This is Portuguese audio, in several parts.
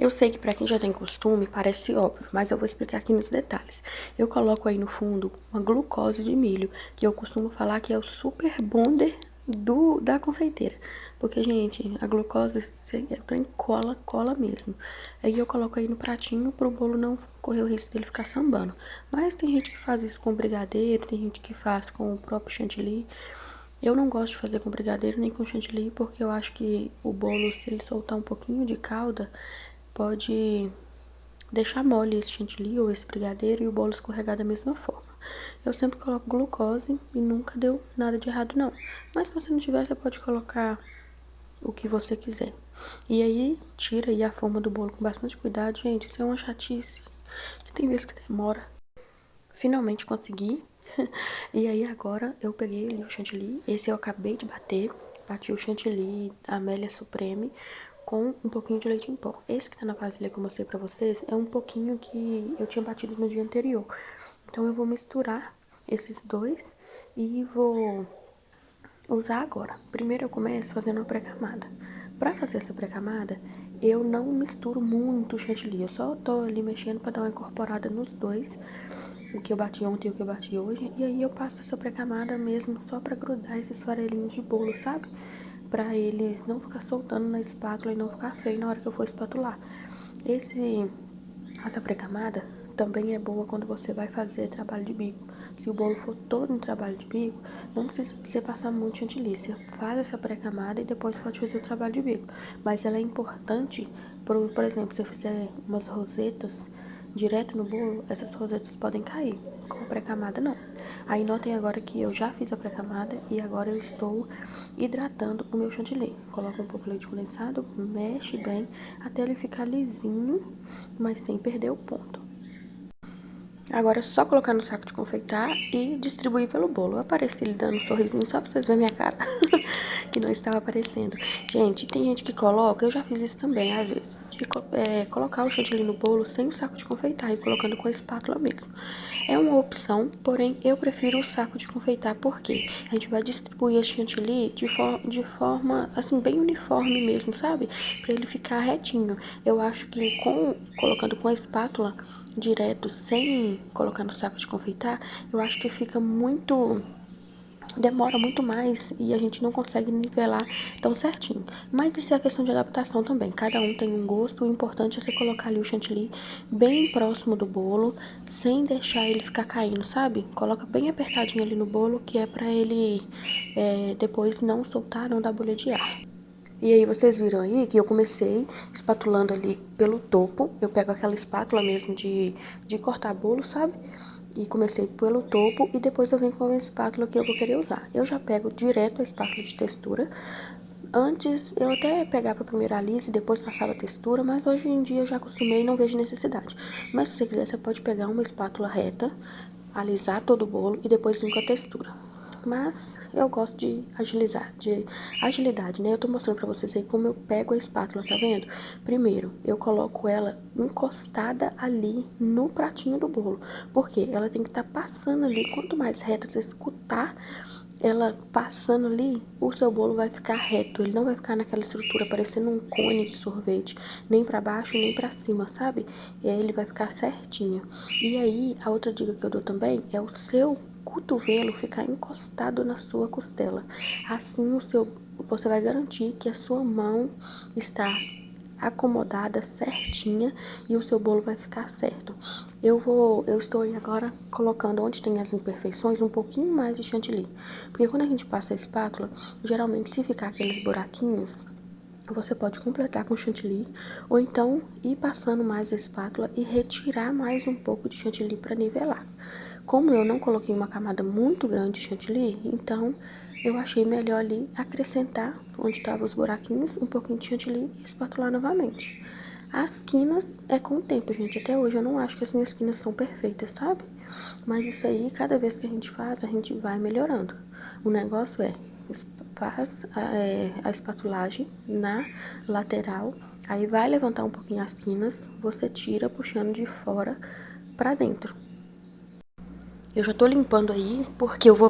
Eu sei que para quem já tem costume parece óbvio, mas eu vou explicar aqui nos detalhes. Eu coloco aí no fundo uma glucose de milho, que eu costumo falar que é o super bonder da confeiteira. Porque, gente, a glucose cola mesmo. Aí eu coloco aí no pratinho pro bolo não correr o risco dele ficar sambando. Mas tem gente que faz isso com brigadeiro, tem gente que faz com o próprio chantilly. Eu não gosto de fazer com brigadeiro nem com chantilly, porque eu acho que o bolo, se ele soltar um pouquinho de calda, pode deixar mole esse chantilly ou esse brigadeiro e o bolo escorregar da mesma forma. Eu sempre coloco glucose e nunca deu nada de errado não. Mas se você não tiver, você pode colocar o que você quiser. E aí, tira aí a forma do bolo com bastante cuidado. Gente, isso é uma chatice. Tem vezes que demora. Finalmente consegui. E aí agora eu peguei ali o chantilly. Esse eu acabei de bater. Bati o chantilly Amélia Supreme com um pouquinho de leite em pó. Esse que tá na vasilha que eu mostrei pra vocês é um pouquinho que eu tinha batido no dia anterior. Então eu vou misturar esses dois e vou usar agora. Primeiro eu começo fazendo uma pré-camada. Pra fazer essa pré-camada, eu não misturo muito o chantilly. Eu só tô ali mexendo pra dar uma incorporada nos dois. O que eu bati ontem e o que eu bati hoje. E aí eu passo essa pré-camada mesmo só pra grudar esses farelinhos de bolo, sabe? Pra eles não ficar soltando na espátula e não ficar feio na hora que eu for espatular. Essa pré-camada também é boa quando você vai fazer trabalho de bico. Se o bolo for todo em trabalho de bico, não precisa você passar muito chantilly. Você faz essa pré-camada e depois pode fazer o trabalho de bico. Mas ela é importante, por exemplo, se você fizer umas rosetas direto no bolo, essas rosetas podem cair. Com pré-camada não. Aí notem agora que eu já fiz a pré-camada e agora eu estou hidratando o meu chantilly. Coloco um pouco de leite condensado, mexe bem até ele ficar lisinho, mas sem perder o ponto. Agora é só colocar no saco de confeitar e distribuir pelo bolo. Eu apareci ele dando um sorrisinho só pra vocês verem minha cara, que não estava aparecendo. Gente, tem gente que coloca, eu já fiz isso também às vezes, de colocar o chantilly no bolo sem o saco de confeitar e colocando com a espátula mesmo. É uma opção, porém eu prefiro o saco de confeitar porque a gente vai distribuir esse chantilly de forma assim bem uniforme mesmo, sabe? Pra ele ficar retinho. Eu acho que colocando com a espátula direto, sem colocar no saco de confeitar, eu acho que fica muito... demora muito mais e a gente não consegue nivelar tão certinho. Mas isso é questão de adaptação também. Cada um tem um gosto. O importante é você colocar ali o chantilly bem próximo do bolo, sem deixar ele ficar caindo, sabe? Coloca bem apertadinho ali no bolo, que é pra ele depois não soltar, não dar bolha de ar. E aí vocês viram aí que eu comecei espatulando ali pelo topo. Eu pego aquela espátula mesmo de cortar bolo, sabe? E comecei pelo topo e depois eu venho com a espátula que eu vou querer usar. Eu já pego direto a espátula de textura. Antes eu até pegava primeiro a lisa e depois passava a textura, mas hoje em dia eu já acostumei e não vejo necessidade. Mas se você quiser, você pode pegar uma espátula reta, alisar todo o bolo e depois vir com a textura. Mas eu gosto de agilidade, né? Eu tô mostrando pra vocês aí como eu pego a espátula, tá vendo? Primeiro, eu coloco ela encostada ali no pratinho do bolo, porque ela tem que estar passando ali. Quanto mais reta você escutar ela passando ali, o seu bolo vai ficar reto. Ele não vai ficar naquela estrutura parecendo um cone de sorvete, nem pra baixo nem pra cima, sabe? E aí ele vai ficar certinho. E aí, a outra dica que eu dou também é o seu cotovelo ficar encostado na sua costela. Assim você vai garantir que a sua mão está acomodada certinha e o seu bolo vai ficar certo. Eu estou aí agora colocando onde tem as imperfeições um pouquinho mais de chantilly, porque quando a gente passa a espátula, geralmente se ficar aqueles buraquinhos, você pode completar com chantilly ou então ir passando mais a espátula e retirar mais um pouco de chantilly para nivelar. Como eu não coloquei uma camada muito grande de chantilly, então eu achei melhor ali acrescentar, onde estavam os buraquinhos, um pouquinho de chantilly e espatular novamente. As quinas é com o tempo, gente. Até hoje eu não acho que as minhas quinas são perfeitas, sabe? Mas isso aí, cada vez que a gente faz, a gente vai melhorando. O negócio faz a espatulagem na lateral, aí vai levantar um pouquinho as quinas, você tira puxando de fora pra dentro. Eu já tô limpando aí, porque eu vou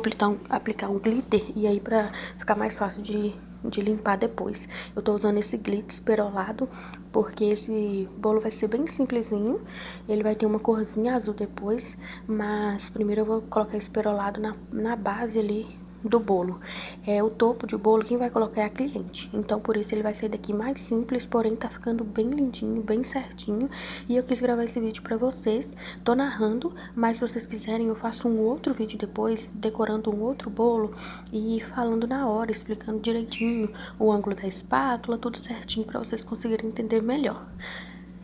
aplicar um glitter, e aí pra ficar mais fácil de limpar depois. Eu tô usando esse glitter esperolado, porque esse bolo vai ser bem simplesinho. Ele vai ter uma corzinha azul depois, mas primeiro eu vou colocar esperolado na base ali do bolo. É o topo de bolo, quem vai colocar é a cliente. Então, por isso ele vai sair daqui mais simples, porém tá ficando bem lindinho, bem certinho. E eu quis gravar esse vídeo pra vocês. Tô narrando, mas se vocês quiserem eu faço um outro vídeo depois, decorando um outro bolo e falando na hora, explicando direitinho o ângulo da espátula, tudo certinho pra vocês conseguirem entender melhor.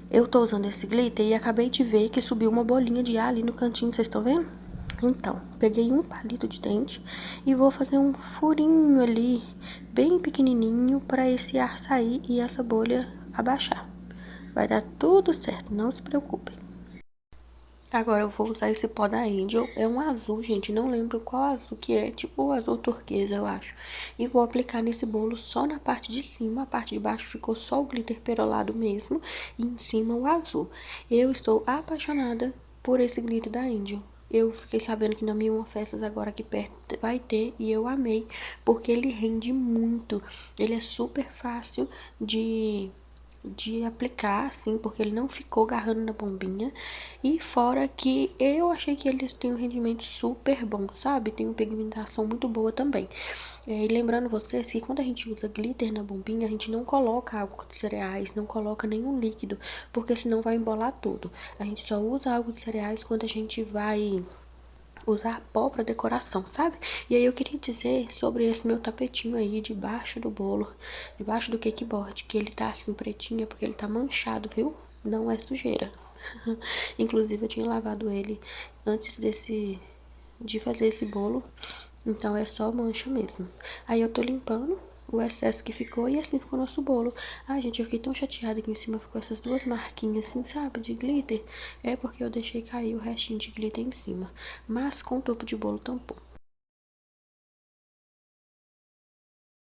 Eu tô usando esse glitter e acabei de ver que subiu uma bolinha de ar ali no cantinho, vocês estão vendo? Então, peguei um palito de dente e vou fazer um furinho ali, bem pequenininho, para esse ar sair e essa bolha abaixar. Vai dar tudo certo, não se preocupem. Agora eu vou usar esse pó da Angel, é um azul, gente, não lembro qual azul que é, tipo o azul turquesa, eu acho. E vou aplicar nesse bolo só na parte de cima, a parte de baixo ficou só o glitter perolado mesmo, e em cima o azul. Eu estou apaixonada por esse glitter da Angel. Eu fiquei sabendo que na Mil Festas agora aqui perto vai ter e eu amei, porque ele rende muito. Ele é super fácil de aplicar, assim, porque ele não ficou agarrando na bombinha. E fora que eu achei que eles têm um rendimento super bom, sabe? Tem uma pigmentação muito boa também. E lembrando vocês que quando a gente usa glitter na bombinha, a gente não coloca água de cereais, não coloca nenhum líquido, porque senão vai embolar tudo. A gente só usa água de cereais quando a gente vai usar pó para decoração, sabe? E aí eu queria dizer sobre esse meu tapetinho aí debaixo do bolo, debaixo do cake board, que ele tá assim pretinho porque ele tá manchado, viu? Não é sujeira. Inclusive eu tinha lavado ele antes de fazer esse bolo, então é só mancha mesmo. Aí eu tô limpando o excesso que ficou e assim ficou nosso bolo. Ai, gente, eu fiquei tão chateada que em cima ficou essas duas marquinhas assim, sabe, de glitter. É porque eu deixei cair o restinho de glitter em cima, mas com o topo de bolo tampou.